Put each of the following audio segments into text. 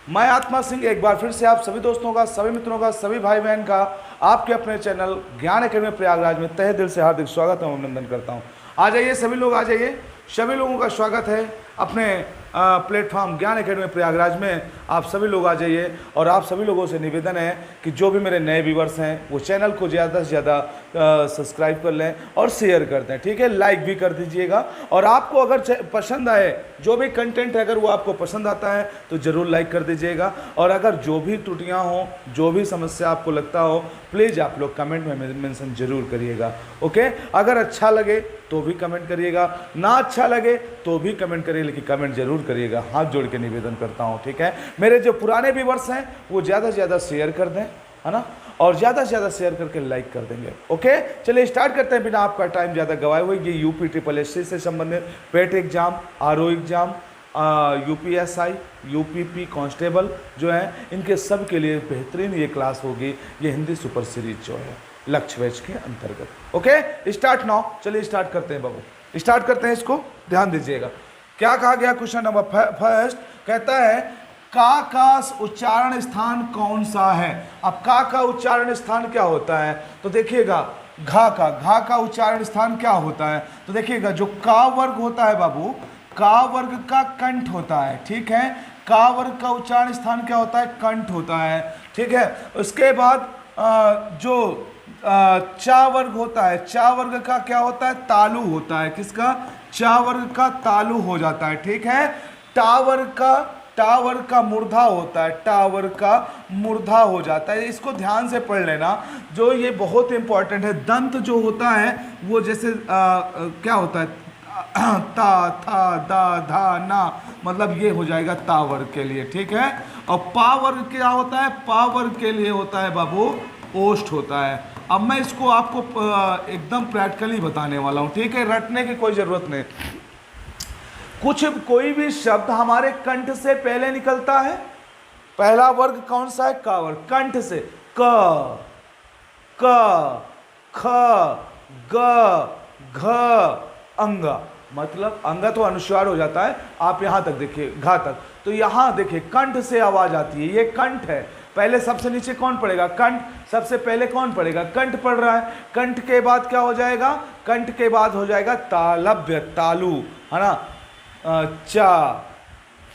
मैं आत्मा सिंह एक बार फिर से आप सभी दोस्तों का, सभी मित्रों का, सभी भाई बहन का आपके अपने चैनल ज्ञान अकेडमी प्रयागराज में तहे दिल से हार्दिक स्वागत एवं अभिनंदन करता हूं। आ जाइए सभी लोग, आ जाइए। सभी लोगों का स्वागत है अपने प्लेटफॉर्म ज्ञान अकेडमी प्रयागराज में। आप सभी लोग आ जाइए और आप सभी लोगों से निवेदन है कि जो भी मेरे नए व्यूवर्स हैं वो चैनल को ज़्यादा से ज़्यादा सब्सक्राइब कर लें और शेयर कर दें, ठीक है। लाइक भी कर दीजिएगा और आपको अगर पसंद आए, जो भी कंटेंट है अगर वो आपको पसंद आता है तो ज़रूर लाइक कर दीजिएगा। और अगर जो भी त्रुटियाँ हों, जो भी समस्या आपको लगता हो, प्लीज़ आप लोग कमेंट में मेंशन जरूर करिएगा, ओके। अगर अच्छा लगे तो भी कमेंट करिएगा, ना अच्छा लगे तो भी कमेंट करिए, लेकिन कमेंट जरूर करिएगा, हाथ जोड़ के निवेदन करता हूँ, ठीक है। मेरे जो पुराने व्यूवर्स हैं वो ज़्यादा से ज़्यादा शेयर कर दें, है ना, और ज़्यादा से ज़्यादा शेयर करके लाइक कर देंगे, ओके। चलिए स्टार्ट करते हैं बिना आपका टाइम ज़्यादा गवाए हुए। ये यूपी SSC से संबंधित पेट exam, RO exam, UPSI, UPP constable जो है, इनके सब के लिए बेहतरीन ये क्लास होगी। ये हिंदी सुपर सीरीज जो है लक्ष्य बैच के अंतर्गत, ओके। Start now. चलिए स्टार्ट करते हैं बाबू, स्टार्ट करते हैं। इसको ध्यान दीजिएगा। क्या कहा गया? क्वेश्चन नंबर फर्स्ट कहता है का उच्चारण स्थान कौन सा है। अब का उच्चारण स्थान क्या होता है तो देखिएगा, घा का उच्चारण स्थान क्या होता है तो देखिएगा, जो का वर्ग होता है बाबू, का वर्ग का कंठ होता है, ठीक है। का वर्ग का उच्चारण स्थान क्या होता है? कंठ होता है, ठीक है। उसके बाद जो चा वर्ग होता है, चा वर्ग का क्या होता है? तालु होता है। किसका? चा वर्ग का तालु हो जाता है, ठीक है। टा वर्ग का मूर्धा होता है, टा वर्ग का मूर्धा हो जाता है। इसको ध्यान से पढ़ लेना, जो ये बहुत इंपॉर्टेंट है। दंत जो होता है वो जैसे क्या होता है? ता, था, दा, धा, ना, मतलब ये हो जाएगा ता वर्ग के लिए, ठीक है। और पा वर्ग क्या होता है? पा वर्ग के लिए होता है बाबू ओष्ठ होता है। अब मैं इसको आपको एकदम प्रैक्टिकली बताने वाला हूं, ठीक है। रटने की कोई जरूरत नहीं। कोई भी शब्द हमारे कंठ से पहले निकलता है। पहला वर्ग कौन सा है? का वर्ग। कंठ से क, ख, ग, घ, अंगा, मतलब अंगा तो अनुस्वार हो जाता है। आप यहां तक देखिए, घा तक, तो यहां देखिए कंठ से आवाज आती है। ये कंठ है। पहले सबसे नीचे कौन पड़ेगा? कंठ। सबसे पहले कौन पड़ेगा? कंठ पड़ रहा है। कंठ के बाद क्या हो जाएगा? कंठ के बाद हो जाएगा तालव्य, तालु, है ना। चा,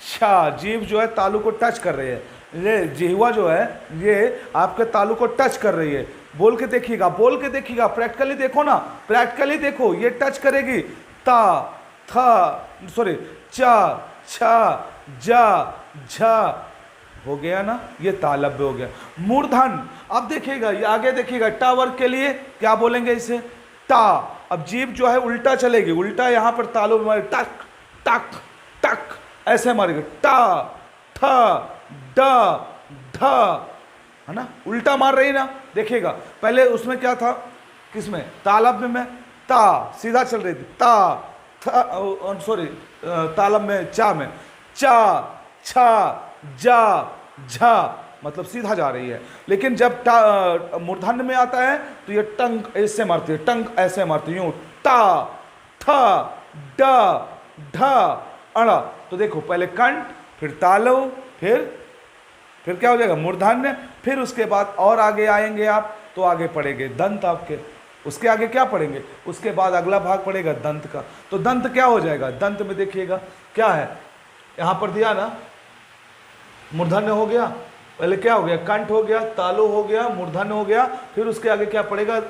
छा, जीभ जो है तालु को टच कर रही है। ये जिह्वा जो है ये आपके तालु को टच कर रही है। बोल के देखिएगा, बोल के देखिएगा, प्रैक्टिकली देखो ना, प्रैक्टिकली देखो, ये टच करेगी। ता, था, सॉरी, चा, छा, जा, झा, हो गया ना, ये तालव्य हो गया। मूर्धन, अब देखिएगा, ये आगे देखिएगा, टा वर्ग के लिए क्या बोलेंगे इसे? ता। अब जीभ जो है उल्टा चलेगी, उल्टा यहां पर तालु मारे, टक टक टक, ऐसे मारेगा। टा, ठ, ड, ध, है ना, उल्टा मार रही ना, देखिएगा। पहले उसमें क्या था? किसमें? तालव्य में ता सीधा चल रही थी, ता, सॉरी, तालव्य में चा में चा, छा, जा, झा, मतलब सीधा जा रही है। लेकिन जब मूर्धन्य में आता है तो ये टंग ऐसे मारती है, टंग ऐसे मारती है, यूं ता, था, ड, ढ, अड़ा। तो देखो, पहले कंठ, फिर तालु, फिर क्या हो जाएगा? मूर्धन्य। फिर उसके बाद और आगे आएंगे आप तो आगे पड़ेंगे दंत आपके। उसके आगे क्या पढ़ेंगे? उसके बाद अगला भाग पड़ेगा दंत का। तो दंत क्या हो जाएगा? दंत में देखिएगा क्या है, यहां पर दिया ना, मूर्धन्य हो गया। पहले क्या हो गया? कंठ हो गया, तालु हो गया, मूर्धन्य हो गया। फिर उसके आगे क्या पड़ेगा?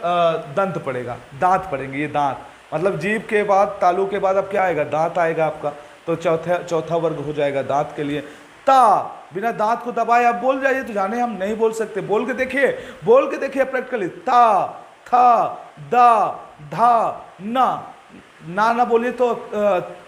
दंत पड़ेगा, दांत पड़ेंगे। ये दांत, मतलब जीभ के बाद, तालु के बाद अब क्या आएगा? दांत आएगा आपका। तो चौथा वर्ग हो जाएगा दांत के लिए। ता, बिना दांत को दबाए आप बोल जाइए तो जाने हम नहीं बोल सकते। बोल के देखिए, बोल के देखिए प्रैक्टिकली। ता, था, दा, धा, ना बोलिए तो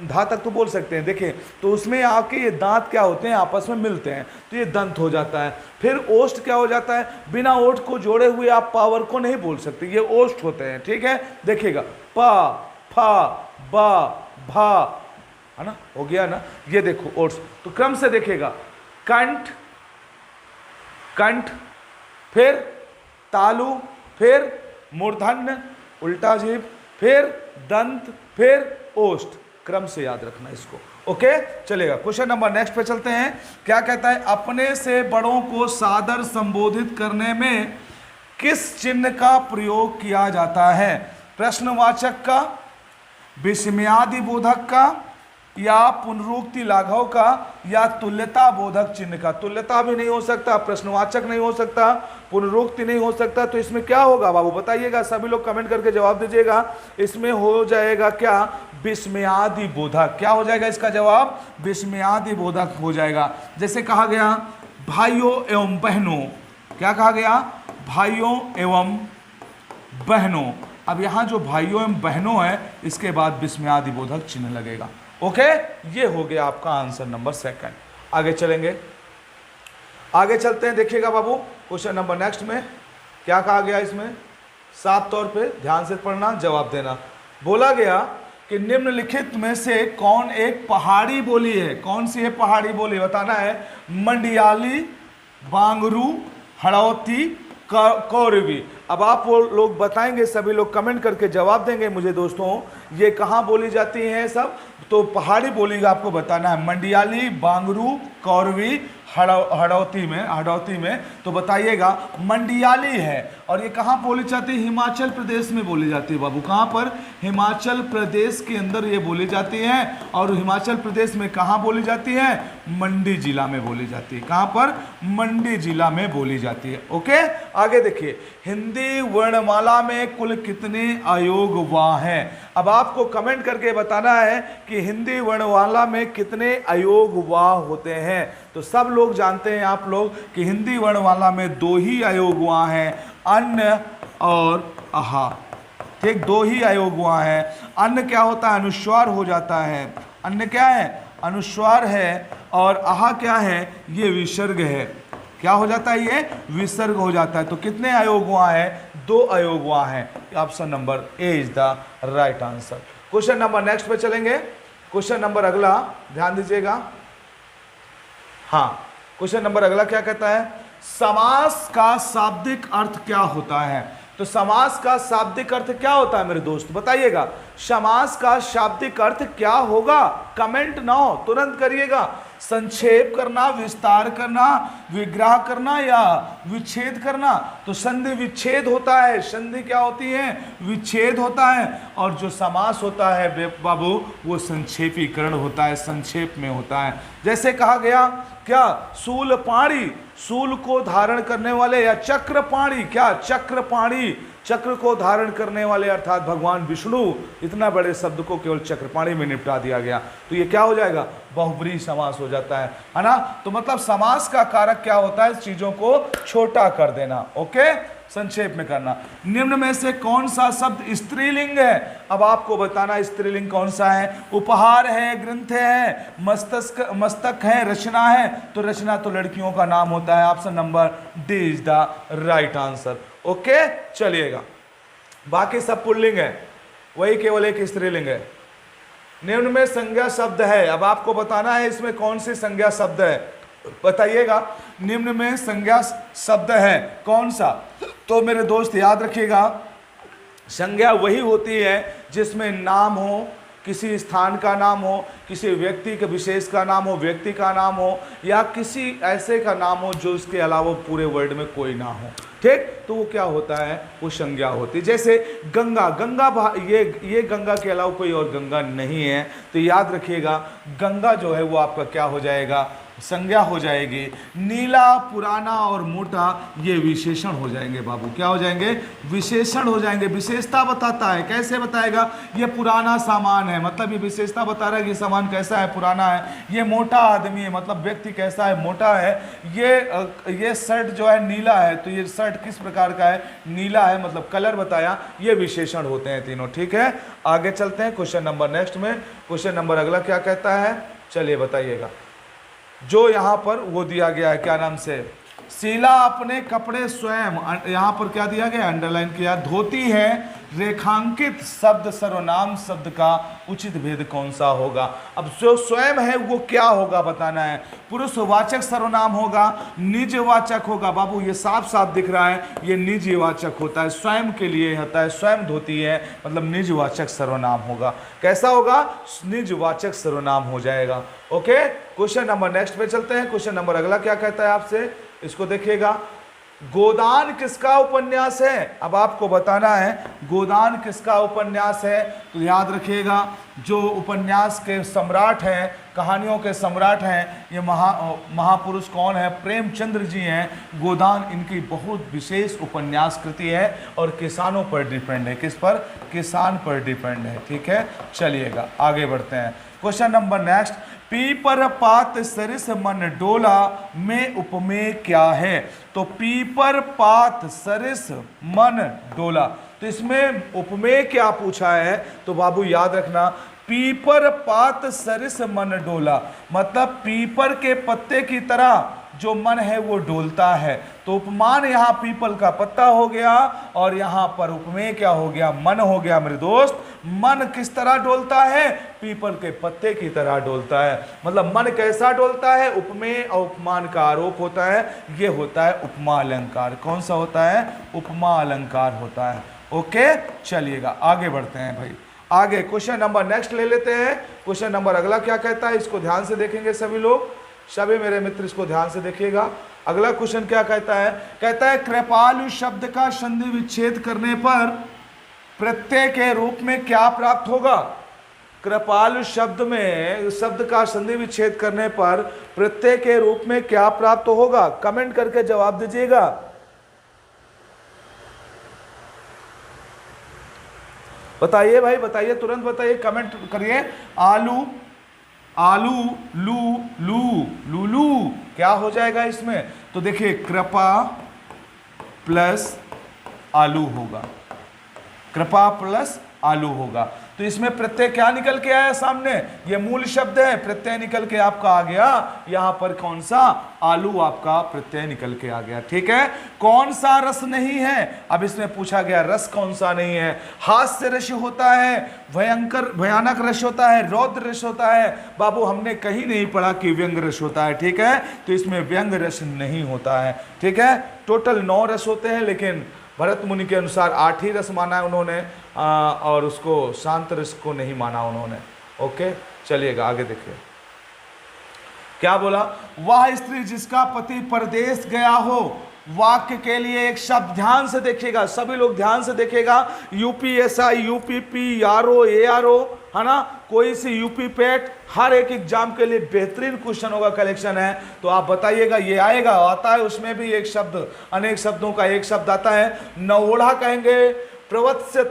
धा तक तो बोल सकते हैं। देखिए, तो उसमें आके ये दांत क्या होते हैं? आपस में मिलते हैं, तो ये दंत हो जाता है। फिर ओष्ठ क्या हो जाता है? बिना ओष्ठ को जोड़े हुए आप पावर को नहीं बोल सकते, ये ओष्ठ होते हैं, ठीक है। देखिएगा, पा, फा, बा, भा, है ना, हो गया ना। ये देखो ओष्ठ। तो क्रम से देखिएगा, कंठ, कंठ, फिर तालु, फिर मूर्धन्य, उल्टा जीभ, फिर दंत, फिर ओष्ठ। क्रम से याद रखना इसको, ओके, चलेगा। क्वेश्चन नंबर नेक्स्ट पे चलते हैं। क्या कहता है, अपने से बड़ों को सादर संबोधित करने में किस चिन्ह का प्रयोग किया जाता है? प्रश्नवाचक का, विस्मयादि बोधक का, या पुनरुक्ति लाघव का, या तुल्यता बोधक चिन्ह का? तुल्यता भी नहीं हो सकता, प्रश्नवाचक नहीं हो सकता, पुनरुक्ति नहीं हो सकता, तो इसमें क्या होगा बाबू बताइएगा, सभी लोग कमेंट करके जवाब दीजिएगा। इसमें हो जाएगा क्या? विस्मयादि बोधक। क्या हो जाएगा इसका जवाब? विस्मयादि बोधक हो जाएगा। जैसे कहा गया भाइयों एवं बहनों, क्या कहा गया? भाइयों एवं बहनों। अब यहां जो भाइयों एवं बहनों है, इसके बाद विस्मयादि बोधक चिन्ह लगेगा। ओके, ये हो गया आपका आंसर नंबर सेकंड। आगे चलेंगे, आगे चलते हैं। देखिएगा बाबू, क्वेश्चन नंबर नेक्स्ट में क्या कहा गया, इसमें साफ तौर पे ध्यान से पढ़ना, जवाब देना। बोला गया कि निम्नलिखित में से कौन एक पहाड़ी बोली है? कौन सी है पहाड़ी बोली? बताना है। मंडियाली, बांगरू, हड़ौती, कौरवी। अब आप वो लोग बताएंगे, सभी लोग कमेंट करके जवाब देंगे मुझे दोस्तों, ये कहाँ बोली जाती हैं सब? तो पहाड़ी बोली आपको बताना है। मंडियाली, बांगरू, कौरवी, हड़ौती में तो बताइएगा। मंडियाली है और ये कहाँ बोली जाती है? हिमाचल प्रदेश में बोली जाती है बाबू। कहाँ पर? हिमाचल प्रदेश के अंदर ये बोली जाती है। और हिमाचल प्रदेश में कहाँ बोली जाती है? मंडी जिला में बोली जाती है। कहाँ पर? मंडी जिला में बोली जाती है। ओके, आगे देखिए, हिंदी वर्णमाला में कुल कितने अयोग वाह हैं? अब आपको कमेंट करके बताना है कि हिंदी वर्णमाला में कितने अयोग वाह होते हैं। तो सब लोग जानते हैं आप लोग कि हिंदी वर्णमाला में 2 ही अयोग वाह हैं, अन्न और आहा। ठीक, 2 ही अयोग वाह हैं। अन्न क्या होता है? अनुस्वार हो जाता है। अन्न क्या है? अनुस्वार है। और आहा क्या है? ये विसर्ग है। क्या हो जाता है? ये विसर्ग हो जाता है। तो कितने अयोग वाह हैं? 2 अयोग वाह हैं। Option number A is the right answer. Question number next पे चलेंगे। क्वेश्चन नंबर अगला ध्यान दीजिएगा। हाँ, क्वेश्चन नंबर अगला क्या कहता है? समास का शाब्दिक अर्थ क्या होता है? तो समास का शाब्दिक अर्थ क्या होता है मेरे दोस्त, बताइएगा। समास का शाब्दिक अर्थ क्या होगा? कमेंट ना हो, तुरंत करिएगा। संक्षेप करना, विस्तार करना, विग्रह करना, या विच्छेद करना? तो संधि विच्छेद होता है। संधि क्या होती है? विच्छेद होता है। और जो समास होता है बाबू, वो संक्षेपीकरण होता है, संक्षेप में होता है। जैसे कहा गया क्या? शूलपाणी, शूल को धारण करने वाले, या चक्रपाणी, क्या? चक्रपाणी, चक्र को धारण करने वाले अर्थात भगवान विष्णु। इतना बड़े शब्द को केवल चक्रपाणी में निपटा दिया गया। तो ये क्या हो जाएगा? बहुब्रीहि समास हो जाता है ना। तो मतलब समास का कारक क्या होता है? चीजों को छोटा कर देना। ओके, संक्षेप में करना। निम्न में से कौन सा शब्द स्त्रीलिंग है? अब आपको बताना स्त्रीलिंग कौन सा है। उपहार है, ग्रंथ है, मस्तक है, रचना है। तो रचना तो लड़कियों का नाम होता है। Option number D is the right answer. Okay, चलिएगा। बाकी सब पुल्लिंग है, वही केवल एक स्त्रीलिंग है। निम्न में संज्ञा शब्द है। अब आपको बताना है इसमें कौन सी संज्ञा शब्द है, बताइएगा। निम्न में संज्ञा शब्द है कौन सा? तो मेरे दोस्त याद रखिएगा, संज्ञा वही होती है जिसमें नाम हो, किसी स्थान का नाम हो, किसी व्यक्ति के विशेष का नाम हो, व्यक्ति का नाम हो, या किसी ऐसे का नाम हो जो इसके अलावा पूरे वर्ल्ड में कोई ना हो। ठीक, तो वो क्या होता है? वो संज्ञा होती है। जैसे गंगा, ये गंगा के अलावा कोई और गंगा नहीं है। तो याद रखिएगा, गंगा जो है वो आपका क्या हो जाएगा? संज्ञा हो जाएगी। नीला, पुराना और मोटा ये विशेषण हो जाएंगे बाबू। क्या हो जाएंगे? विशेषण हो जाएंगे। विशेषता बताता है। कैसे बताएगा? ये पुराना सामान है, मतलब ये विशेषता बता रहा है कि सामान कैसा है? पुराना है। ये मोटा आदमी है, मतलब व्यक्ति कैसा है? मोटा है। ये शर्ट जो है नीला है, तो ये शर्ट किस प्रकार का है? नीला है, मतलब कलर बताया। ये विशेषण होते हैं तीनों। ठीक है, आगे चलते हैं क्वेश्चन नंबर नेक्स्ट में। क्वेश्चन नंबर अगला क्या कहता है? चलिए बताइएगा। जो यहाँ पर वो दिया गया है, क्या नाम से? शीला अपने कपड़े स्वयं, यहाँ पर क्या दिया गया, अंडरलाइन किया, धोती है। रेखांकित शब्द सर्वनाम शब्द का उचित भेद कौन सा होगा। अब जो स्वयं है वो क्या होगा बताना है। पुरुषवाचक सर्वनाम होगा, निजवाचक होगा। बाबू ये साफ साफ दिख रहा है, ये निजवाचक होता है, स्वयं के लिए होता है, स्वयं धोती है, मतलब निजवाचक सर्वनाम होगा। कैसा होगा, निजवाचक सर्वनाम हो जाएगा। ओके, क्वेश्चन नंबर नेक्स्ट पे चलते हैं। क्वेश्चन नंबर अगला क्या कहता है आपसे, इसको देखिएगा। गोदान किसका उपन्यास है, अब आपको बताना है गोदान किसका उपन्यास है। तो याद रखिएगा, जो उपन्यास के सम्राट हैं, कहानियों के सम्राट हैं, ये महापुरुष कौन है, प्रेमचंद्र जी हैं। गोदान इनकी बहुत विशेष उपन्यास कृति है और किसानों पर डिपेंड है। किस पर, किसान पर डिपेंड है। ठीक है, चलिएगा आगे बढ़ते हैं। क्वेश्चन नंबर नेक्स्ट, पीपर पात सरिस मन डोला में उपमेय क्या है। तो पीपर पात सरिस मन डोला, तो इसमें उपमेय क्या पूछा है। तो बाबू याद रखना, पीपर पात सरिस मन डोला, मतलब पीपर के पत्ते की तरह जो मन है वो डोलता है। तो उपमान यहाँ पीपल का पत्ता हो गया और यहाँ पर उपमेय क्या हो गया, मन हो गया। मेरे दोस्त, मन किस तरह डोलता है, पीपल के पत्ते की तरह डोलता है। मतलब मन कैसा डोलता है, उपमेय और उपमान का आरोप होता है। ये होता है उपमा अलंकार। कौन सा होता है, उपमा अलंकार होता है। ओके, चलिएगा आगे बढ़ते हैं भाई। आगे क्वेश्चन नंबर नेक्स्ट ले लेते हैं। क्वेश्चन नंबर अगला क्या कहता है, इसको ध्यान से देखेंगे सभी लोग, सभी मेरे मित्र इसको ध्यान से देखिएगा। अगला क्वेश्चन क्या कहता है, कहता है कृपालु शब्द का संधि विच्छेद करने पर प्रत्यय के रूप में क्या प्राप्त होगा। कृपालु शब्द में शब्द का संधि विच्छेद करने पर प्रत्यय के रूप में क्या प्राप्त होगा, कमेंट करके जवाब दीजिएगा। बताइए भाई, बताइए, तुरंत बताइए, कमेंट करिए। आलू, आलू, लू, लू, लूलू, क्या हो जाएगा इसमें। तो देखिए कृपा प्लस आलू होगा, कृपा प्लस आलू होगा। तो इसमें प्रत्यय क्या निकल के आया सामने, ये मूल शब्द है, प्रत्यय निकल के आपका आ गया यहां पर कौन सा, आलू आपका प्रत्यय निकल के आ गया। ठीक है, कौन सा रस नहीं है, अब इसमें पूछा गया रस कौन सा नहीं है। हास्य रस होता है, भयंकर भयानक रस होता है, रौद्र रस होता है। बाबू हमने कहीं नहीं पढ़ा कि व्यंग रस होता है। ठीक है, तो इसमें व्यंग रस नहीं होता है। ठीक है, टोटल 9 रस होते हैं, लेकिन भरत मुनि के अनुसार 8 ही रस माना है उन्होंने, और उसको शांत रस को नहीं माना उन्होंने। ओके, चलिएगा आगे देखिए क्या बोला। वह स्त्री जिसका पति परदेश गया हो, वाक्य के लिए एक शब्द ध्यान से देखिएगा, सभी लोग ध्यान से देखिएगा। यूपीएसआई, यूपीपी, आरओ, एआरओ, है ना, कोई सी यूपी पेट, हर एक एग्जाम के लिए बेहतरीन क्वेश्चन होगा, कलेक्शन है। तो आप बताइएगा, ये आएगा, आता है, उसमें भी एक शब्द, अनेक शब्दों का एक शब्द आता है। नवोढ़ा कहेंगे, प्रवत्स्य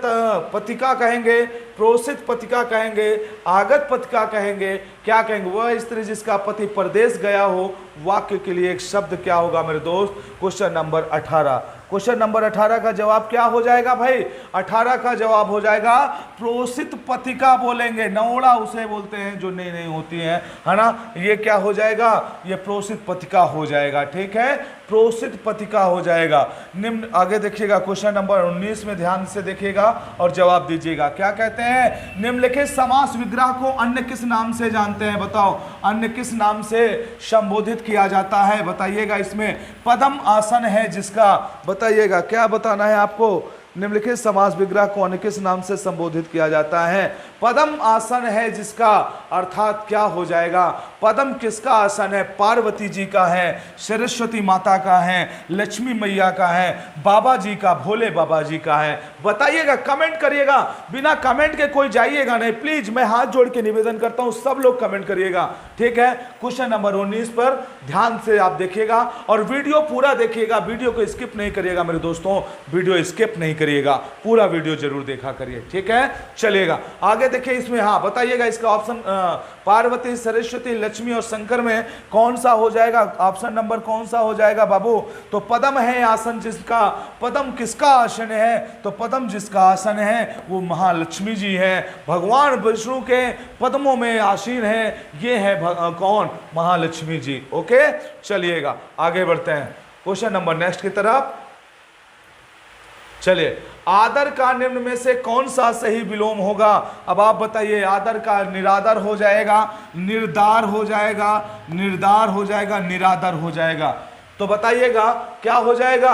पतिका कहेंगे, प्रोसित पतिका कहेंगे, आगत पतिका कहेंगे, क्या कहेंगे, वह स्त्री जिसका पति परदेश गया हो। वाक्य के लिए एक शब्द क्या होगा मेरे दोस्त, क्वेश्चन नंबर 18। क्वेश्चन नंबर 18 का जवाब क्या हो जाएगा भाई, 18 का जवाब हो जाएगा प्रोसित पतिका बोलेंगे। नवोढ़ा उसे बोलते हैं जो नई नई होती है ना, ये क्या हो जाएगा, ये प्रोसित पतिका हो जाएगा। ठीक है, प्रोसित पतिका हो जाएगा। निम्न आगे देखिएगा, क्वेश्चन नंबर 19 में ध्यान से देखिएगा और जवाब दीजिएगा। क्या कहते हैं, निम्नलिखित समास विग्रह को अन्य किस नाम से जानते हैं, बताओ, अन्य किस नाम से संबोधित किया जाता है, बताइएगा। इसमें पदम आसन है जिसका, बताइएगा क्या बताना है आपको। निम्नलिखित समास विग्रह को अन्य किस नाम से संबोधित किया जाता है, पदम आसन है जिसका, अर्थात क्या हो जाएगा, पदम किसका आसन है, पार्वती जी का है, सरस्वती माता का है, लक्ष्मी मैया का है, बाबा जी का, भोले बाबा जी का है। बताइएगा, कमेंट करिएगा, बिना कमेंट के कोई जाइएगा नहीं, प्लीज मैं हाथ जोड़ के निवेदन करता हूं, सब लोग कमेंट करिएगा। ठीक है, क्वेश्चन नंबर 19 पर ध्यान से आप देखिएगा और वीडियो पूरा देखिएगा, वीडियो को स्किप नहीं करिएगा मेरे दोस्तों, वीडियो स्किप नहीं करिएगा, पूरा वीडियो जरूर देखा करिए। ठीक है, चलिएगा आगे देखिए। इसमें हाँ बताइएगा, इसका ऑप्शन पार्वती, सरस्वती, लक्ष्मी और शंकर में कौन सा हो जाएगा, ऑप्शन नंबर कौन सा हो जाएगा बाबू। तो पदम है आसन जिसका, पदम किसका आसन है, तो पदम जिसका आसन है वो महालक्ष्मी जी है, भगवान विष्णु के पद्मों में आसीन है, ये है कौन, महालक्ष्मी जी। ओके, चलिएगा आगे बढ़ते हैं। क्वेश्चन नंबर नेक्स्ट की तरफ चलिए। आदर का निम्न में से कौन सा सही विलोम होगा? अब आप बताइए। आदर का निरादर हो जाएगा, निर्दार हो जाएगा, निर्दार हो जाएगा, निरादर हो जाएगा। तो बताइएगा क्या हो जाएगा?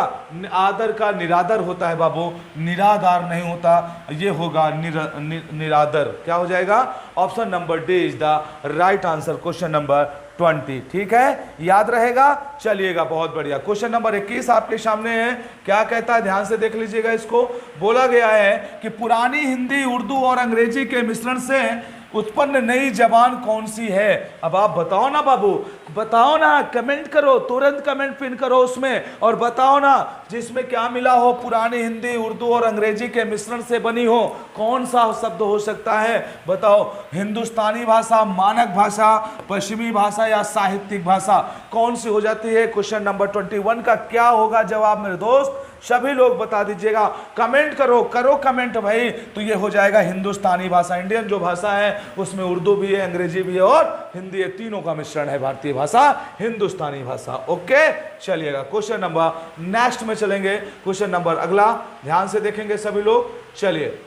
आदर का निरादर होता है बाबू, निरादार नहीं होता, ये होगा निरादर। क्या हो जाएगा? Option number D is the right answer, question number 20। ठीक है, याद रहेगा। चलिएगा, बहुत बढ़िया। क्वेश्चन नंबर 21 आपके सामने है। क्या कहता है, ध्यान से देख लीजिएगा। इसको बोला गया है कि पुरानी हिंदी, उर्दू और अंग्रेजी के मिश्रण से उत्पन्न नई जबान कौन सी है? अब आप बताओ ना बाबू, बताओ ना, कमेंट करो, तुरंत कमेंट पिन करो उसमें और बताओ ना, जिसमें क्या मिला हो, पुरानी हिंदी, उर्दू और अंग्रेजी के मिश्रण से बनी हो, कौन सा शब्द हो सकता है? बताओ। हिंदुस्तानी भाषा, मानक भाषा, पश्चिमी भाषा या साहित्यिक भाषा, कौन सी हो जाती है? क्वेश्चन नंबर 21 का क्या होगा जवाब मेरे दोस्त? सभी लोग बता दीजिएगा, कमेंट करो, करो कमेंट भाई। तो ये हो जाएगा हिंदुस्तानी भाषा। इंडियन जो भाषा है उसमें उर्दू भी है, अंग्रेजी भी है और हिंदी है, तीनों का मिश्रण है भारतीय भाषा, हिंदुस्तानी भाषा। ओके, चलिएगा क्वेश्चन नंबर नेक्स्ट में चलेंगे। क्वेश्चन नंबर अगला ध्यान से देखेंगे सभी लोग। चलिए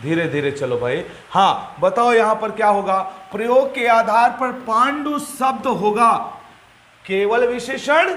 धीरे धीरे चलो भाई। हाँ बताओ यहां पर क्या होगा? प्रयोग के आधार पर पांडु शब्द होगा केवल विशेषण,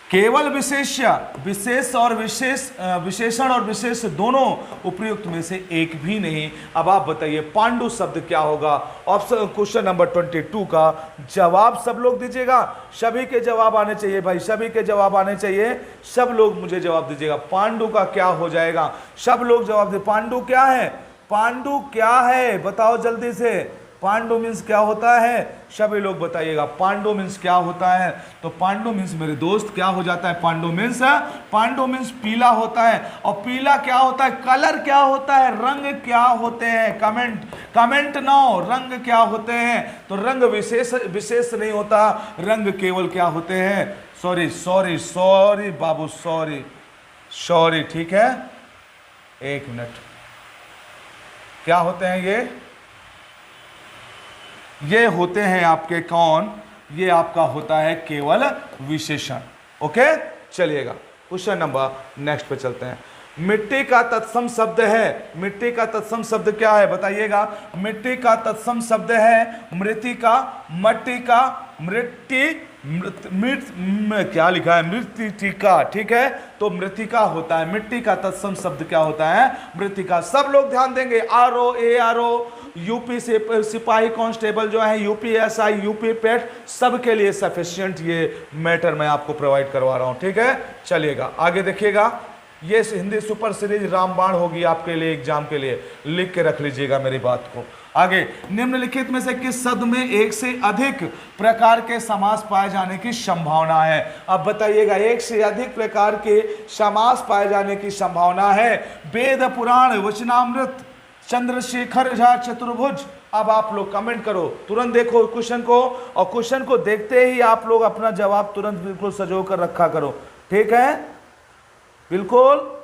केवल विशेष और विशेषण और विशेष दोनों उपयुक्त में से एक भी नहीं। अब आप बताइए पांडु शब्द क्या होगा? ऑप्शन क्वेश्चन नंबर 22 का जवाब सब लोग दीजिएगा। सभी के जवाब आने चाहिए भाई, सभी के जवाब आने चाहिए। सब लोग मुझे जवाब दीजिएगा, पांडु का क्या हो जाएगा? सब लोग जवाब दे। पांडु क्या है? पांडु क्या है बताओ जल्दी से। पांडु मीन्स क्या होता है? सभी लोग बताइएगा पांडु मीन्स क्या होता है? तो पांडु मीन्स मेरे दोस्त क्या हो जाता है? पांडु मीन्स पीला होता है। और पीला क्या होता है? कलर क्या होता है? रंग क्या होते हैं? कमेंट नो, रंग क्या होते हैं? तो रंग विशेष नहीं होता, रंग केवल क्या होते हैं? सॉरी बाबू, सॉरी ठीक है, एक मिनट। क्या होते हैं ये होते हैं आपके कौन? ये आपका होता है केवल विशेषण। ओके, चलिएगा क्वेश्चन नंबर नेक्स्ट पे चलते हैं। मिट्टी का तत्सम शब्द है, मिट्टी का तत्सम शब्द क्या है बताइएगा? मिट्टी का तत्सम शब्द है मृतिका, मट्टिका, क्या लिखा है? मृतिका। ठीक है, तो मृतिका होता है। मिट्टी का तत्सम शब्द क्या होता है? मृतिका। सब लोग ध्यान देंगे। आरओ, एआरओ, यूपी से सिपाही कांस्टेबल जो है, यूपीएसआई, यूपी पेट, सबके लिए सफिशिएंट ये मैटर मैं आपको प्रोवाइड करवा रहा हूं। ठीक है, चलिएगा आगे देखिएगा। ये हिंदी सुपर सीरीज रामबाण होगी आपके लिए एग्जाम के लिए, लिख के रख लीजिएगा मेरी बात को। आगे, निम्नलिखित में से किस शब्द में एक से अधिक प्रकार के समास पाए जाने की संभावना है? अब बताइएगा, एक से अधिक प्रकार के समास पाए जाने की संभावना है। वेद, पुराण, वचनामृत, चंद्रशेखर झा, चतुर्भुज। अब आप लोग कमेंट करो, तुरंत देखो क्वेश्चन को, और क्वेश्चन को देखते ही आप लोग अपना जवाब तुरंत बिल्कुल सजो कर रखा करो। ठीक है, बिल्कुल।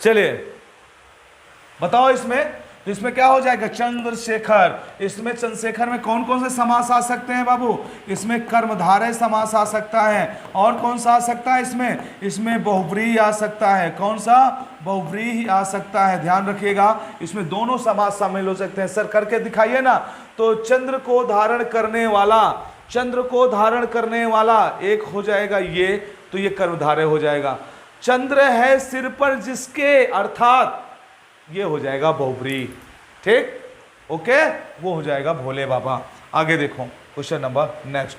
चलिए बताओ इसमें क्या हो जाएगा? चंद्रशेखर। इसमें चंद्रशेखर में कौन कौन से समास आ सकते हैं बाबू? इसमें कर्मधारय समास आ सकता है। और कौन सा आ सकता है इसमें बहुव्रीहि आ सकता है। कौन सा? बहुव्रीहि आ सकता है। ध्यान रखिएगा, इसमें दोनों समास शामिल हो सकते हैं। सर करके दिखाइए ना। तो चंद्र को धारण करने वाला एक हो जाएगा ये, तो ये कर्मधारय हो जाएगा। चंद्र है सिर पर जिसके, अर्थात ये हो जाएगा बहुव्रीहि। ठीक, ओके, वो हो जाएगा भोले बाबा। आगे देखो क्वेश्चन नंबर नेक्स्ट,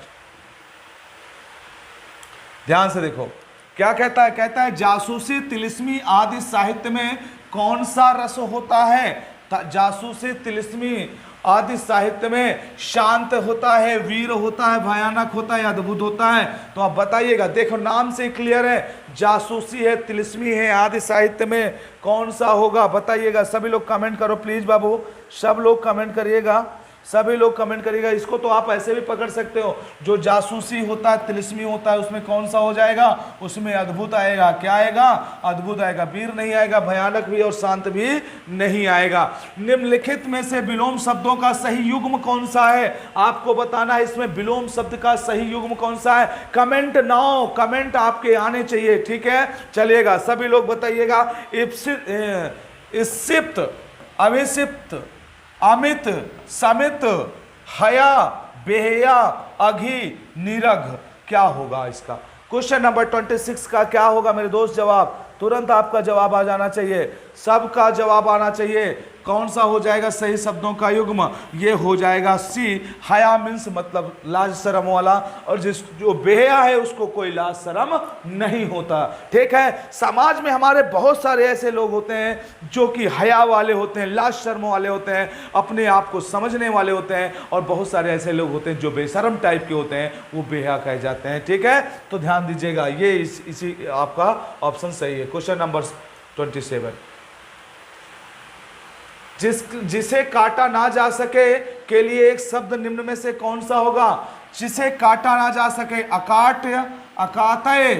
ध्यान से देखो क्या कहता है? कहता है जासूसी, तिलिस्मी आदि साहित्य में कौन सा रस होता है? जासूसी, तिलिस्मी आदि साहित्य में शांत होता है, वीर होता है, भयानक होता है, अद्भुत होता है? तो आप बताइएगा, देखो नाम से क्लियर है, जासूसी है, तिलिस्मी है, आदि साहित्य में कौन सा होगा बताइएगा। सभी लोग कमेंट करो प्लीज बाबू, सब लोग कमेंट करिएगा। सभी लोग कमेंट करिएगा। इसको तो आप ऐसे भी पकड़ सकते हो, जो जासूसी होता है, तिलिस्मी होता है, उसमें कौन सा हो जाएगा, उसमें अद्भुत आएगा। क्या आएगा? अद्भुत आएगा। वीर नहीं आएगा, भयानक भी और शांत भी नहीं आएगा। निम्नलिखित में से विलोम शब्दों का सही युग्म कौन सा है? आपको बताना है इसमें विलोम शब्द का सही युग्म कौन सा है। कमेंट नाउ, कमेंट आपके आने चाहिए, ठीक है। चलिएगा, सभी लोग बताइएगा। इप्सित, अभिषिप्त, अमित, समित, हया, बेहया, अघी, निरघ, क्या होगा इसका? क्वेश्चन नंबर 26 का क्या होगा मेरे दोस्त? जवाब तुरंत आपका जवाब आ जाना चाहिए, सबका जवाब आना चाहिए। कौन सा हो जाएगा सही शब्दों का युग्म? ये हो जाएगा सी। हया मीन्स मतलब लाज शर्म वाला, और जो बेहया है उसको कोई लाज शर्म नहीं होता, ठीक है। समाज में हमारे बहुत सारे ऐसे लोग होते हैं जो कि हया वाले होते हैं, लाज शर्म वाले होते हैं, अपने आप को समझने वाले होते हैं, और बहुत सारे ऐसे लोग होते हैं जो बेशर्म टाइप के होते हैं, वो बेहया कहे जाते हैं, ठीक है। तो ध्यान दीजिएगा, ये इसी आपका ऑप्शन सही है। क्वेश्चन नंबर 27, जिसे काटा ना जा सके के लिए एक शब्द निम्न में से कौन सा होगा? जिसे काटा ना जा सके, अकाट्य, अकातय,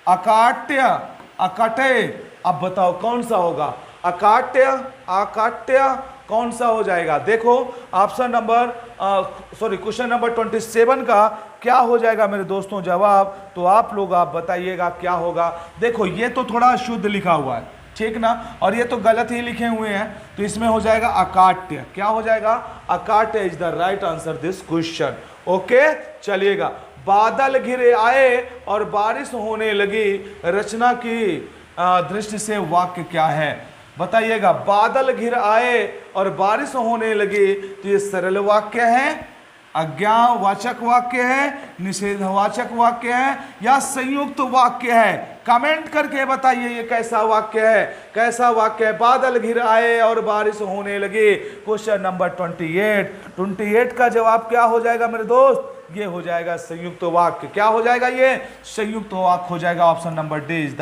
अकाट्य, अकटय। अब बताओ कौन सा होगा? अकाट्य, अकाट्य, कौन सा हो जाएगा? देखो ऑप्शन नंबर क्वेश्चन नंबर 27 का क्या हो जाएगा मेरे दोस्तों जवाब? तो आप लोग आप बताइएगा क्या होगा। देखो ये तो थोड़ा शुद्ध लिखा हुआ है, ठीक ना, और ये तो गलत ही लिखे हुए हैं, तो इसमें हो जाएगा अकाट्य। क्या हो जाएगा? अकाट्य is the right answer this question, okay. चलिएगा, बादल घिरे आए और बारिश होने लगी, रचना की दृष्टि से वाक्य क्या है? बताइएगा। बादल घिर आए और बारिश होने लगी, तो ये सरल वाक्य है, आज्ञावाचक वाक्य है, निषेधवाचक वाक्य है, या संयुक्त वाक्य है? कमेंट करके बताइए ये कैसा वाक्य है, कैसा वाक्य है। बादल घिर आए और बारिश होने लगी। क्वेश्चन नंबर 28 का जवाब क्या हो जाएगा मेरे दोस्त? ये हो जाएगा संयुक्त वाक्य। क्या हो जाएगा? ये संयुक्त वाक्य हो जाएगा। Option number D is the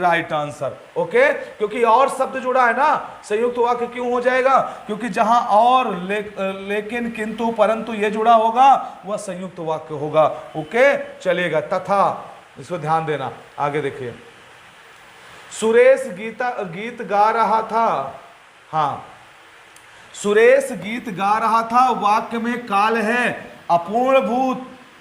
right answer, okay. क्योंकि और शब्द जुड़ा है ना, संयुक्त वाक्य क्यों हो जाएगा? क्योंकि जहां और लेकिन, किंतु, परंतु ये जुड़ा होगा वह संयुक्त वाक्य होगा, ओके। चलेगा। तथा, इसको ध्यान देना, आगे देखिए। सुरेश गीत गा रहा था, हाँ, सुरेश गीत गा रहा था, वाक्य में काल है अपूर्णभूत,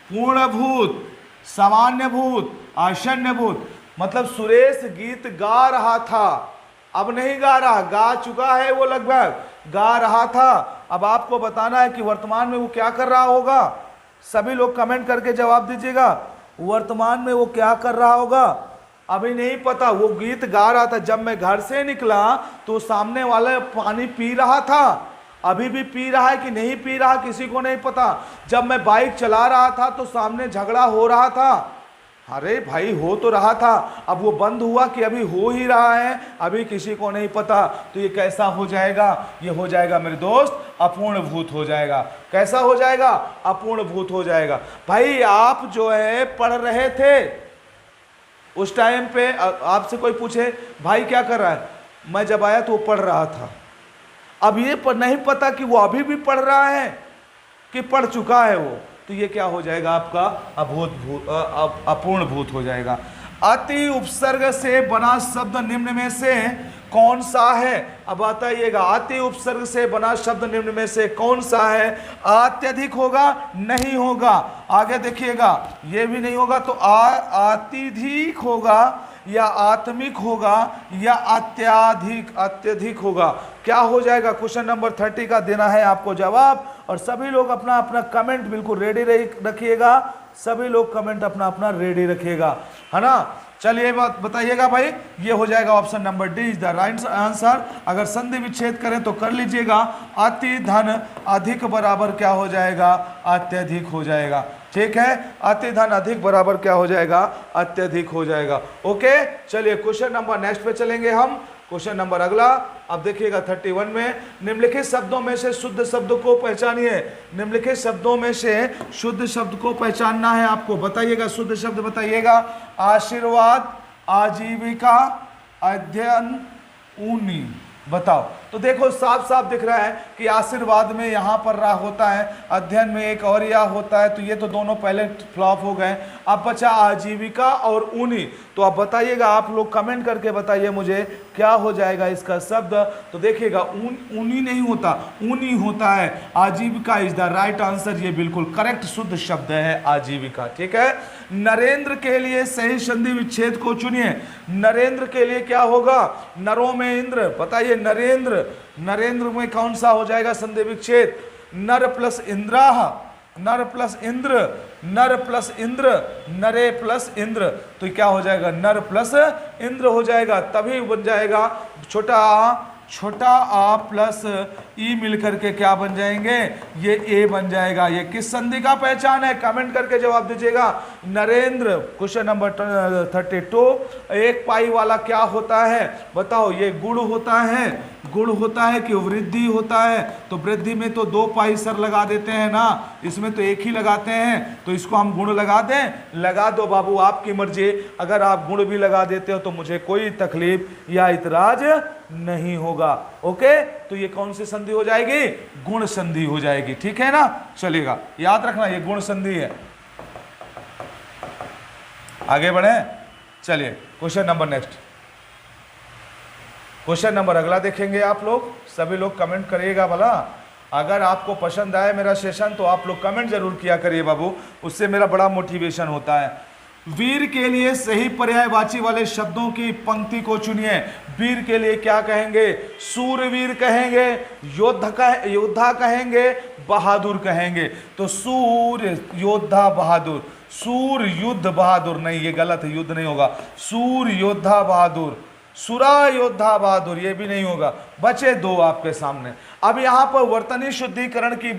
पूर्णभूत, सामान्यभूत, आशन्यभूत। मतलब सुरेश गीत गा रहा था, अब नहीं गा रहा, गा चुका है वो, लगभग गा रहा था। अब आपको बताना है कि वर्तमान में वो क्या कर रहा होगा। सभी लोग कमेंट करके जवाब दीजिएगा, वर्तमान में वो क्या कर रहा होगा? अभी नहीं पता। वो गीत गा रहा था, जब मैं घर से निकला तो सामने वाला पानी पी रहा था, अभी भी पी रहा है कि नहीं पी रहा किसी को नहीं पता। जब मैं बाइक चला रहा था तो सामने झगड़ा हो रहा था, अरे भाई हो तो रहा था, अब वो बंद हुआ कि अभी हो ही रहा है, अभी किसी को नहीं पता। तो ये कैसा हो जाएगा? ये हो जाएगा मेरे दोस्त अपूर्णभूत हो जाएगा। कैसा हो जाएगा? अपूर्णभूत हो जाएगा। भाई आप जो है पढ़ रहे थे उस टाइम पे, आपसे कोई पूछे भाई क्या कर रहा है, मैं जब आया तो वो पढ़ रहा था। अब ये नहीं पता कि वो अभी भी पढ़ रहा है कि पढ़ चुका है वो, तो ये क्या हो जाएगा आपका? अपूर्णभूत हो जाएगा। अति उपसर्ग से बना शब्द निम्न में से कौन सा है? अब बताइएगा, अति उपसर्ग से बना शब्द निम्न में से कौन सा है? अत्यधिक होगा? नहीं होगा। आगे देखिएगा, ये भी नहीं होगा, तो अत्यधिक होगा, या आत्मिक होगा, या अत्यधिक होगा। क्या हो जाएगा? क्वेश्चन नंबर 30 का देना है आपको जवाब, और सभी लोग अपना अपना कमेंट बिल्कुल रेडी रखिएगा। सभी लोग कमेंट अपना अपना रेडी रखिएगा, है ना। चलिए बात बताइएगा भाई, ये हो जाएगा option number D is the right answer. अगर संधि विच्छेद करें तो कर लीजिएगा, अति धन अधिक बराबर क्या हो जाएगा? अत्यधिक हो जाएगा, ठीक है। अति धन अधिक बराबर क्या हो जाएगा? अत्यधिक हो जाएगा, ओके। चलिए क्वेश्चन नंबर नेक्स्ट पे चलेंगे हम। क्वेश्चन नंबर अगला, अब देखिएगा 31 में, निम्नलिखित शब्दों में से शुद्ध शब्द को पहचानिए। निम्नलिखित शब्दों में से शुद्ध शब्द को पहचानना है आपको। बताइएगा, शुद्ध शब्द बताइएगा। आशीर्वाद, आजीविका, अध्ययन, ऊनी, बताओ। तो देखो साफ साफ दिख रहा है कि आशीर्वाद में यहां पर रा होता है, अध्ययन में एक और या होता है, तो ये तो दोनों पहले फ्लॉप हो गए। अब बचा आजीविका और ऊनी। तो आप बताइएगा, आप लोग कमेंट करके बताइए मुझे क्या हो जाएगा इसका शब्द। तो देखिएगा ऊनी नहीं होता, ऊनी होता है। आजीविका इज द राइट आंसर, ये बिल्कुल करेक्ट शुद्ध शब्द है आजीविका। ठीक है, नरेंद्र के लिए सही संधि विच्छेद को चुनिए। नरेंद्र के लिए क्या होगा? नरों में इंद्र, बताइए नरेंद्र, नरेंद्र में कौन सा हो जाएगा संधि विच्छेद? नर प्लस इंद्राह, नर प्लस इंद्र, नर प्लस इंद्र, नरे प्लस इंद्र, तो क्या हो जाएगा? नर प्लस इंद्र हो जाएगा। तभी बन जाएगा छोटा आ प्लस ई मिलकर के क्या बन जाएंगे? ये ए बन जाएगा। ये किस संधि का पहचान है? कमेंट करके जवाब दीजिएगा। Narendra, question number 32। एक पाई वाला क्या होता है? बताओ। ये गुण होता है, गुण होता है कि वृद्धि होता है? तो वृद्धि में तो 2 पाई सर लगा देते हैं ना, इसमें तो एक ही लगाते हैं, तो इसको हम गुण लगा दें। लगा दो बाबू, आपकी मर्जी। अगर आप गुण भी लगा देते हो तो मुझे कोई तकलीफ या इतराज नहीं होगा। ओके, तो ये कौन सी संधि हो जाएगी? गुण संधि हो जाएगी। ठीक है ना, चलेगा, याद रखना ये गुण संधि है। आगे बढ़े, चलिए question number next. Question number अगला देखेंगे। आप लोग सभी लोग कमेंट करिएगा भला। अगर आपको पसंद आए मेरा सेशन तो आप लोग कमेंट जरूर किया करिए बाबू, उससे मेरा बड़ा मोटिवेशन होता है। वीर के लिए सही पर्यायवाची वाले शब्दों की पंक्ति को चुनिए। वीर के लिए क्या कहेंगे? सूरवीर कहेंगे, योद्धा कहेंगे, बहादुर कहेंगे। तो सूर, योद्धा, बहादुर। सूर, युद्ध, बहादुर नहीं, ये गलत है, युद्ध नहीं होगा। सूर, योद्धा, बहादुर। सुरा, योद्धा, बहादुर, ये भी नहीं होगा। बचे 2 आपके सामने। अब यहाँ पर वर्तनी शुद्धिकरण की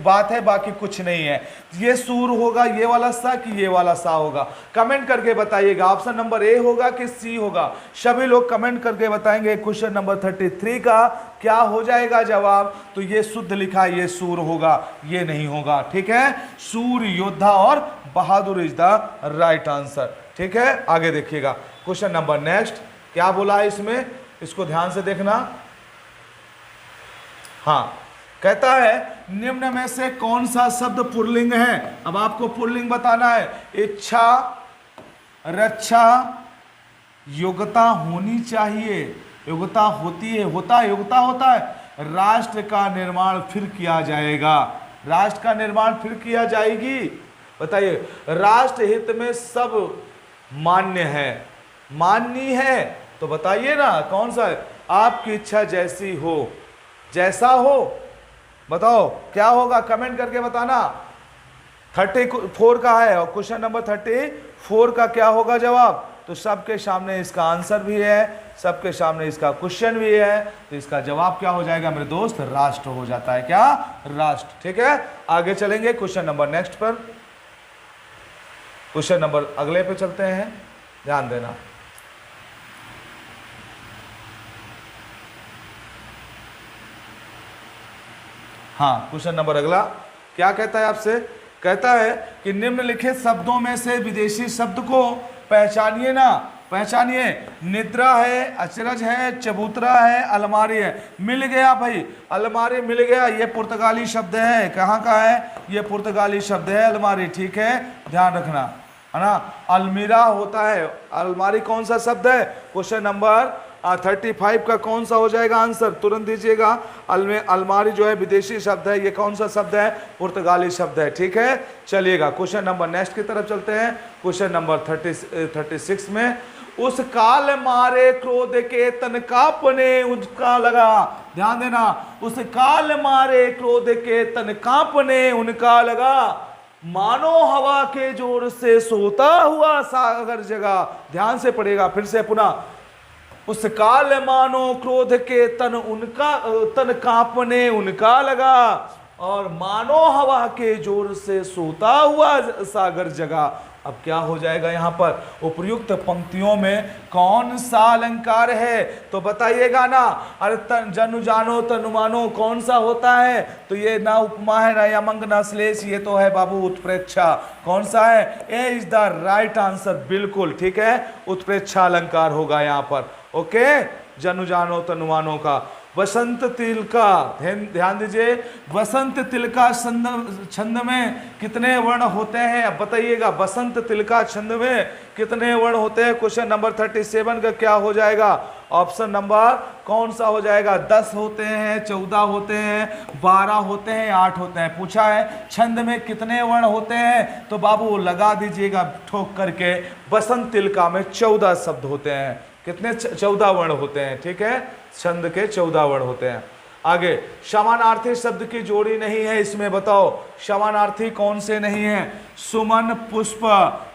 बात है, बाकी कुछ नहीं है। ये सूर होगा, ये वाला सा, कि ये वाला सा होगा? कमेंट करके बताइएगा। ऑप्शन नंबर ए होगा कि सी होगा? सभी लोग कमेंट करके बताएंगे। क्वेश्चन नंबर 33 का क्या हो जाएगा जवाब? तो ये शुद्ध लिखा है, ये सूर होगा, ये नहीं होगा। ठीक है, सूर, योद्धा और बहादुर इज द राइट आंसर। ठीक है, आगे देखिएगा। क्वेश्चन नंबर नेक्स्ट क्या बोला है इसमें, इसको ध्यान से देखना। हाँ, कहता है निम्न में से कौन सा शब्द पुल्लिंग है? अब आपको पुल्लिंग बताना है। इच्छा, रक्षा, योग्यता होनी चाहिए, योग्यता होती है, योग्यता होता है। राष्ट्र का निर्माण फिर किया जाएगा, राष्ट्र का निर्माण फिर किया जाएगी। बताइए, राष्ट्र हित में सब मान्य है, माननी है, तो बताइए ना कौन सा है? आपकी इच्छा जैसी हो, जैसा हो, बताओ क्या होगा? कमेंट करके बताना। 34 का है और क्वेश्चन नंबर 34 का क्या होगा जवाब? तो सबके सामने इसका आंसर भी है, सबके सामने इसका क्वेश्चन भी है, तो इसका जवाब क्या हो जाएगा मेरे दोस्त? राष्ट्र हो जाता है। क्या? राष्ट्र। ठीक है, आगे चलेंगे क्वेश्चन नंबर नेक्स्ट पर। क्वेश्चन नंबर अगले पे चलते हैं, ध्यान देना। हाँ, क्वेश्चन नंबर अगला क्या कहता है आपसे? कहता है कि निम्नलिखित शब्दों में से विदेशी शब्द को पहचानिए ना, पहचानिए। निद्रा है, अचरज है, चबूतरा है, अलमारी है। मिल गया भाई, अलमारी मिल गया। ये पुर्तगाली शब्द है। कहाँ का है? ये पुर्तगाली शब्द है अलमारी। ठीक है, ध्यान रखना, है ना। अलमीरा होता है, अलमारी कौन सा शब्द है? क्वेश्चन नंबर 35 का कौन सा हो जाएगा आंसर? तुरंत दीजिएगा। अलमारी जो है विदेशी शब्द है, ये कौन सा शब्द है? पुर्तगाली शब्द है। ठीक है, चलिएगा क्वेश्चन नंबर नेक्स्ट की तरफ चलते हैं। क्वेश्चन नंबर 36 में, उस काल मारे क्रोध के तन कांपने उनका लगा। ध्यान देना, उस काल मारे क्रोध के तन कांपने उनका लगा, मानो हवा के जोर से सोता हुआ सागर जगा। ध्यान से पढ़ेगा, फिर से पुनः। उस काल मानो क्रोध के तन कांपने उनका लगा, और मानो हवा के जोर से सोता हुआ सागर जगा। अब क्या हो जाएगा यहाँ पर? उपर्युक्त पंक्तियों में कौन सा अलंकार है? तो बताइएगा ना। अरे जनु जानो तनु मानो कौन सा होता है? तो ये ना उपमा है, ना यमंग, ना श्लेष, ये तो है बाबू उत्प्रेक्षा। कौन सा है? ए इज द राइट आंसर, बिल्कुल ठीक है, उत्प्रेक्षा अलंकार होगा यहाँ पर। ओके, जनु जानो तनुमानों का। वसंत तिलका, ध्यान दीजिए, वसंत तिलका छंद में कितने वर्ण होते हैं? अब बताइएगा, वसंत तिलका छंद में कितने वर्ण होते हैं? क्वेश्चन नंबर 37 का क्या हो जाएगा? ऑप्शन नंबर कौन सा हो जाएगा? 10 होते हैं, 14 होते हैं, 12 होते हैं, 8 होते हैं। पूछा है छंद में कितने वर्ण होते हैं, तो बाबू लगा दीजिएगा ठोक करके, वसंत तिलका में 14 शब्द होते हैं। कितने? 14 वर्ण होते हैं। ठीक है, छंद के 14 वर्ण होते हैं। आगे, समानार्थी शब्द की जोड़ी नहीं है इसमें, बताओ समानार्थी कौन से नहीं है? सुमन, पुष्प,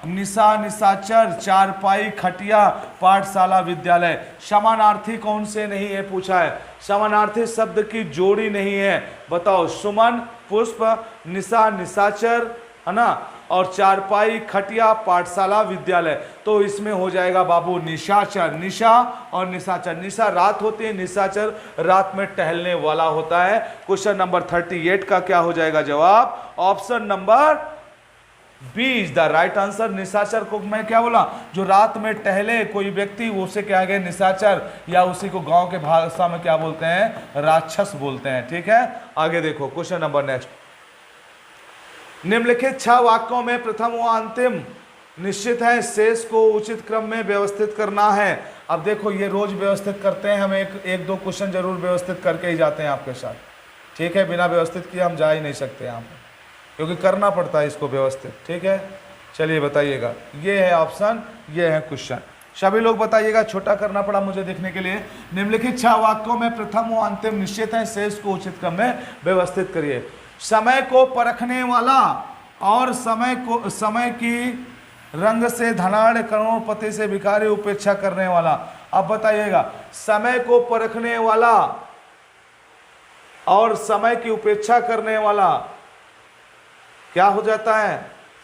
निशा, निशाचर, चारपाई, खटिया, पाठशाला, विद्यालय। समानार्थी कौन से नहीं है पूछा है, समानार्थी शब्द की जोड़ी नहीं है, बताओ। सुमन, पुष्प, निशा, निशाचर, है ना, और चारपाई, खटिया, पाठशाला, विद्यालय। तो इसमें हो जाएगा बाबू निशाचर। निशा और निशाचर, निशा रात होती है, निशाचर रात में टहलने वाला होता है। क्वेश्चन नंबर 38 का क्या हो जाएगा जवाब? Option number B is the right answer. निशाचर को मैं क्या बोला? जो रात में टहले कोई व्यक्ति, उसे क्या है निशाचर, या उसी को गांव के भाषा में क्या बोलते हैं? राक्षस बोलते हैं। ठीक है, आगे देखो क्वेश्चन नंबर नेक्स्ट। निम्नलिखित 6 वाक्यों में प्रथम व अंतिम निश्चित है, शेष को उचित क्रम में व्यवस्थित करना है। अब देखो, ये रोज व्यवस्थित करते हैं हम, एक दो क्वेश्चन जरूर व्यवस्थित करके ही जाते हैं आपके साथ। ठीक है, बिना व्यवस्थित किए हम जा ही नहीं सकते यहाँ पर, क्योंकि करना पड़ता है इसको व्यवस्थित। ठीक है, चलिए बताइएगा, ये है ऑप्शन, ये है क्वेश्चन। सभी लोग बताइएगा, छोटा करना पड़ा मुझे देखने के लिए। निम्नलिखित 6 वाक्यों में प्रथम व अंतिम निश्चित है, शेष को उचित क्रम में व्यवस्थित करिए। समय को परखने वाला और समय की रंग से धनाढ़, करोड़पति से भिखारी, उपेक्षा करने वाला। अब बताइएगा, समय को परखने वाला और समय की उपेक्षा करने वाला क्या हो जाता है?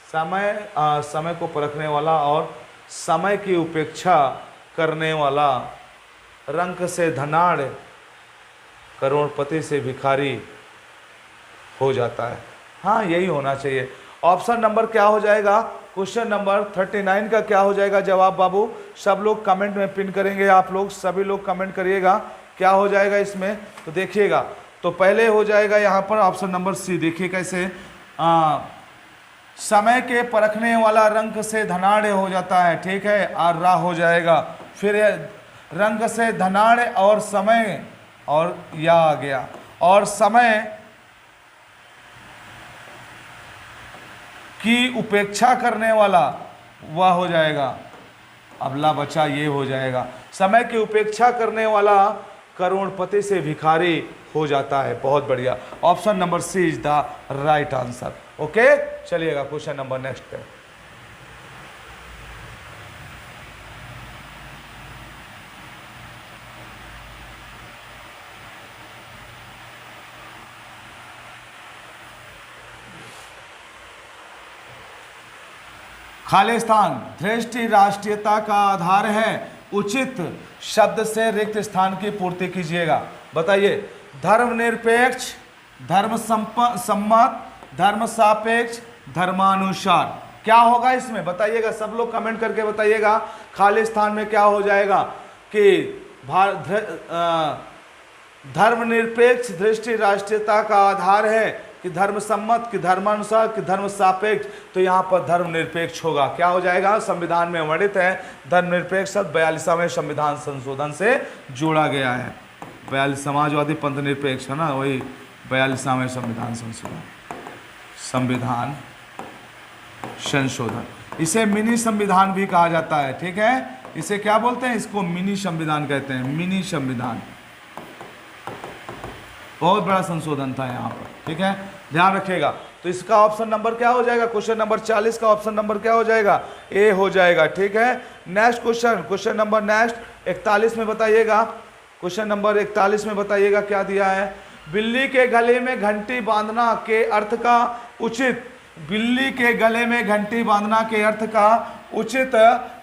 समय को परखने वाला और समय की उपेक्षा करने वाला, रंग से धनाढ़, करोड़पति से भिखारी हो जाता है। हाँ, यही होना चाहिए। ऑप्शन नंबर क्या हो जाएगा? क्वेश्चन नंबर 39 का क्या हो जाएगा जवाब बाबू? सब लोग कमेंट में पिन करेंगे, आप लोग सभी लोग कमेंट करिएगा क्या हो जाएगा इसमें। तो देखिएगा, तो पहले हो जाएगा यहाँ पर ऑप्शन नंबर सी। देखिए कैसे, समय के परखने वाला रंग से धनाढ़ हो जाता है। ठीक है, और रा हो जाएगा, फिर रंग से धनाढ़ और समय, और या आ गया, और समय की उपेक्षा करने वाला वह हो जाएगा। अबला बच्चा ये हो जाएगा, समय की उपेक्षा करने वाला करोड़पति से भिखारी हो जाता है। बहुत बढ़िया, option number C is the right answer. Okay, चलिएगा क्वेश्चन नंबर नेक्स्ट पे। खालिस्तान दृष्टि राष्ट्रीयता का आधार है, उचित शब्द से रिक्त स्थान की पूर्ति कीजिएगा। बताइए, धर्मनिरपेक्ष, धर्म सम्मत, धर्म सापेक्ष, धर्मानुसार, क्या होगा इसमें? बताइएगा, सब लोग कमेंट करके बताइएगा। खालिस्तान में क्या हो जाएगा कि धर्मनिरपेक्ष दृष्टि राष्ट्रीयता का आधार है, कि धर्म सम्मत, कि धर्मानुसार, कि धर्म सापेक्ष। तो यहाँ पर धर्मनिरपेक्ष होगा। क्या हो जाएगा? संविधान में वर्णित है धर्मनिरपेक्ष शब्द 42वें संविधान संशोधन से जोड़ा गया है। 42 समाजवादी पंथ निरपेक्ष है ना, वही 42वें संविधान संशोधन। इसे मिनी संविधान भी कहा जाता है। ठीक है, इसे क्या बोलते हैं? इसको मिनी संविधान कहते हैं, मिनी संविधान। बहुत बड़ा संशोधन था यहाँ पर। ठीक है, ध्यान रखिएगा। तो इसका ऑप्शन नंबर क्या हो जाएगा? क्वेश्चन नंबर 40 का ऑप्शन नंबर क्या हो जाएगा? ए हो जाएगा। ठीक है, next question, question number next 41 में बताइएगा। क्वेश्चन नंबर 41 में बताइएगा क्या दिया है? बिल्ली के गले में घंटी बांधना के अर्थ का उचित, बिल्ली के गले में घंटी बांधना के अर्थ का उचित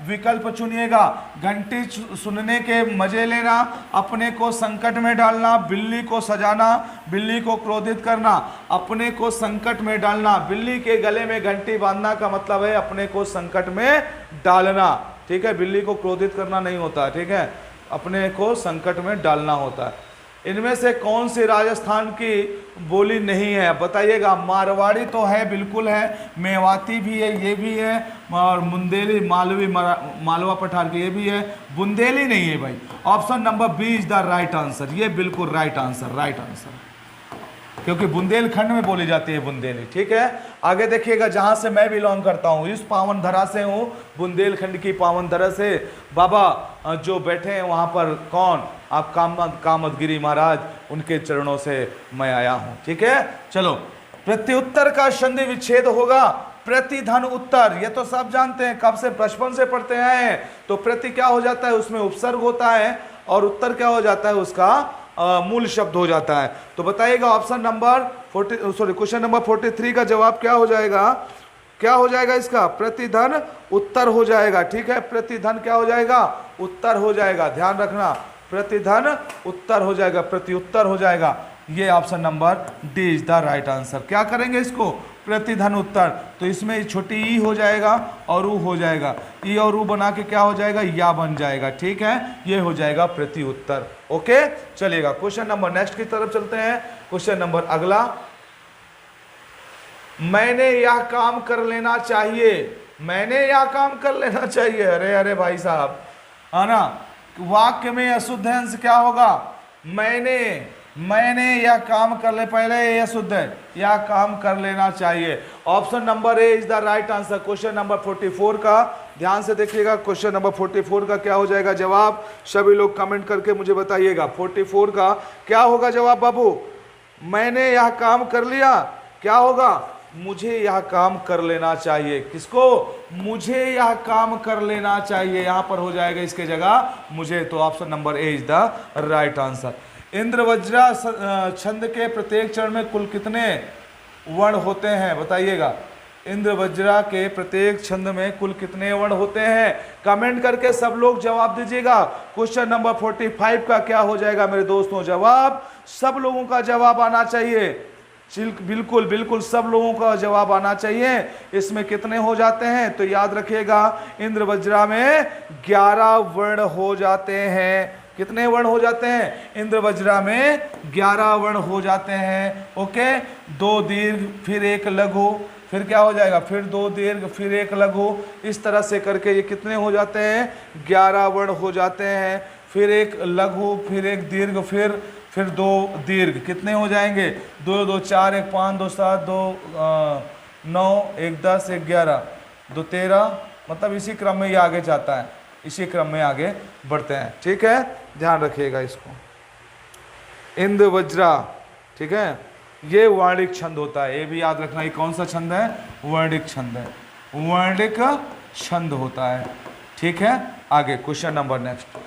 विकल्प चुनिएगा। घंटी सुनने के मजे लेना, अपने को संकट में डालना, बिल्ली को सजाना, बिल्ली को क्रोधित करना। अपने को संकट में डालना, बिल्ली के गले में घंटी बांधना का मतलब है अपने को संकट में डालना। ठीक है, बिल्ली को क्रोधित करना नहीं होता। ठीक है, अपने को संकट में डालना होता है। इनमें से कौन सी राजस्थान की बोली नहीं है बताइएगा। मारवाड़ी तो है, बिल्कुल है, मेवाती भी है, ये भी है, और बुंदेली मालवी मालवा पठार की ये भी है, बुंदेली नहीं है भाई। Option number B is the right answer, ये बिल्कुल राइट आंसर, राइट आंसर, क्योंकि बुंदेलखंड में बोली जाती है बुंदेली। ठीक है, आगे देखिएगा, जहां से मैं बिलोंग करता हूँ इस पावन धरा से हूँ, बुंदेलखंड की पावन धरा से। बाबा जो बैठे हैं वहां पर कौन, आप कामतगिरी महाराज, उनके चरणों से मैं आया हूं। ठीक है, चलो, प्रत्युत्तर का संधि विच्छेद होगा प्रतिधन उत्तर, ये तो सब जानते हैं, कब से, बचपन से पढ़ते हैं। तो प्रति क्या हो जाता है, उसमें उपसर्ग होता है, और उत्तर क्या हो जाता है, उसका मूल शब्द हो जाता है। तो बताइएगा ऑप्शन नंबर क्वेश्चन नंबर 43 का जवाब क्या हो जाएगा, क्या हो जाएगा इसका, प्रतिधन उत्तर हो जाएगा। ठीक है, प्रतिधन क्या हो जाएगा, उत्तर हो जाएगा, ध्यान रखना, प्रतिधन उत्तर हो जाएगा, प्रत्युत्तर हो जाएगा। ये option number D is the right answer. क्या करेंगे इसको, प्रतिधन उत्तर, तो इसमें छोटी ई हो जाएगा और ऊ हो जाएगा, ई और ऊ बना के क्या हो जाएगा, या बन जाएगा। ठीक है, ये हो जाएगा प्रति उत्तर। ओके, चलिएगा क्वेश्चन नंबर नेक्स्ट की तरफ चलते हैं। क्वेश्चन नंबर अगला, मैंने यह काम कर लेना चाहिए, मैंने यह काम कर लेना चाहिए, अरे अरे भाई साहब, है ना, वाक्य में अशुद्ध अंश क्या होगा, मैंने यह काम कर ले, पहले यह शुद्ध है, यह काम कर लेना चाहिए। Option number A is the right answer. Question number 44 का ध्यान से देखिएगा, क्वेश्चन नंबर 44 का क्या हो जाएगा जवाब, सभी लोग कमेंट करके मुझे बताइएगा 44 का क्या होगा जवाब। बाबू, मैंने यह काम कर लिया, क्या होगा, मुझे यह काम कर लेना चाहिए। किसको, मुझे यह काम कर लेना चाहिए, यहां पर हो जाएगा इसके जगह मुझे। तो option number A is the right answer. इंद्रवज्रा छंद के प्रत्येक चरण में कुल कितने वर्ण होते हैं बताइएगा। इंद्रवज्रा के प्रत्येक छंद में कुल कितने वर्ण होते हैं, कमेंट करके सब लोग जवाब दीजिएगा। क्वेश्चन नंबर 45 का क्या हो जाएगा मेरे दोस्तों जवाब, सब लोगों का जवाब आना चाहिए, बिल्कुल बिल्कुल सब लोगों का जवाब आना चाहिए। इसमें कितने हो जाते हैं, तो याद रखिएगा इंद्रवज्रा में 11 वर्ण हो जाते हैं। कितने वर्ण हो जाते हैं, इंद्रवज्रा में 11 वर्ण हो जाते हैं। ओके, 2 दीर्घ फिर 1 लघु, फिर क्या हो जाएगा, फिर 2 दीर्घ फिर 1 लघु, इस तरह से करके ये कितने हो जाते हैं, 11 वर्ण हो जाते हैं। फिर 1 लघु, फिर 1 दीर्घ, फिर 2 दीर्घ, कितने हो जाएंगे, 2 2 4 1 5 2 7 2 9 1 10 1 11 2 13, मतलब इसी क्रम में ये आगे जाता है, इसी क्रम में आगे बढ़ते हैं। ठीक है, ध्यान रखिएगा इसको, इंद्रवज्रा। ठीक है, ये वर्णिक छंद होता है, ये भी याद रखना, ये कौन सा छंद है, वर्णिक छंद है, वर्णिक छंद होता है। ठीक है, आगे क्वेश्चन नंबर नेक्स्ट।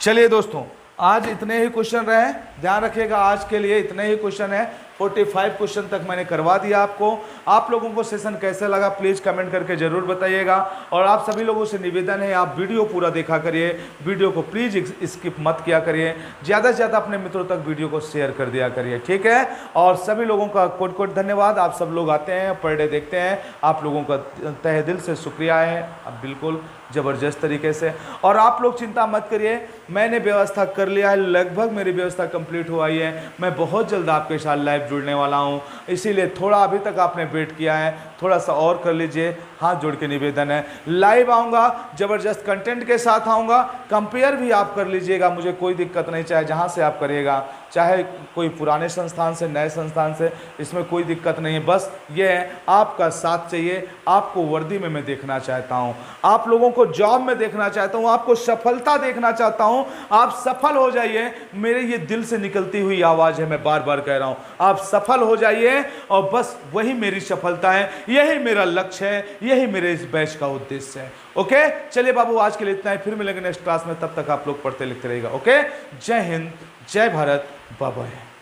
चलिए दोस्तों, आज इतने ही क्वेश्चन रहे, ध्यान रखिएगा, आज के लिए इतने ही क्वेश्चन है। 45 क्वेश्चन तक मैंने करवा दिया आपको। आप लोगों को सेशन कैसा लगा प्लीज़ कमेंट करके ज़रूर बताइएगा। और आप सभी लोगों से निवेदन है, आप वीडियो पूरा देखा करिए, वीडियो को प्लीज़ स्किप मत किया करिए, ज़्यादा से ज़्यादा अपने मित्रों तक वीडियो को शेयर कर दिया करिए। ठीक है, और सभी लोगों का कोट कोट धन्यवाद। आप सब लोग आते हैं, पर डे देखते हैं, आप लोगों का तहे दिल से शुक्रिया है, अब बिल्कुल ज़बरदस्त तरीके से। और आप लोग चिंता मत करिए, मैंने व्यवस्था कर लिया है, लगभग मेरी व्यवस्था कंप्लीट हो आई है। मैं बहुत जल्द आपके साथ लाइव जुड़ने वाला हूं, इसीलिए थोड़ा अभी तक आपने वेट किया है, थोड़ा सा और कर लीजिए, हाथ जोड़ के निवेदन है। लाइव आऊँगा, ज़बरदस्त कंटेंट के साथ आऊँगा, कंपेयर भी आप कर लीजिएगा, मुझे कोई दिक्कत नहीं, चाहे जहाँ से आप करिएगा, चाहे कोई पुराने संस्थान से, नए संस्थान से, इसमें कोई दिक्कत नहीं है। बस ये है, आपका साथ चाहिए, आपको वर्दी में मैं देखना चाहता हूँ, आप लोगों को जॉब में देखना चाहता हूँ, आपको सफलता देखना चाहता हूँ। आप सफल हो जाइए, मेरे ये दिल से निकलती हुई आवाज़ है, मैं बार बार कह रहा हूँ, आप सफल हो जाइए, और बस वही मेरी सफलता है, यही मेरा लक्ष्य है, यही मेरे इस बैच का उद्देश्य है। ओके, चलिए बाबू, आज के लिए इतना ही, फिर मिलेंगे नेक्स्ट क्लास में, तब तक आप लोग पढ़ते लिखते रहिएगा। ओके, जय हिंद, जय भारत, बाय बाय।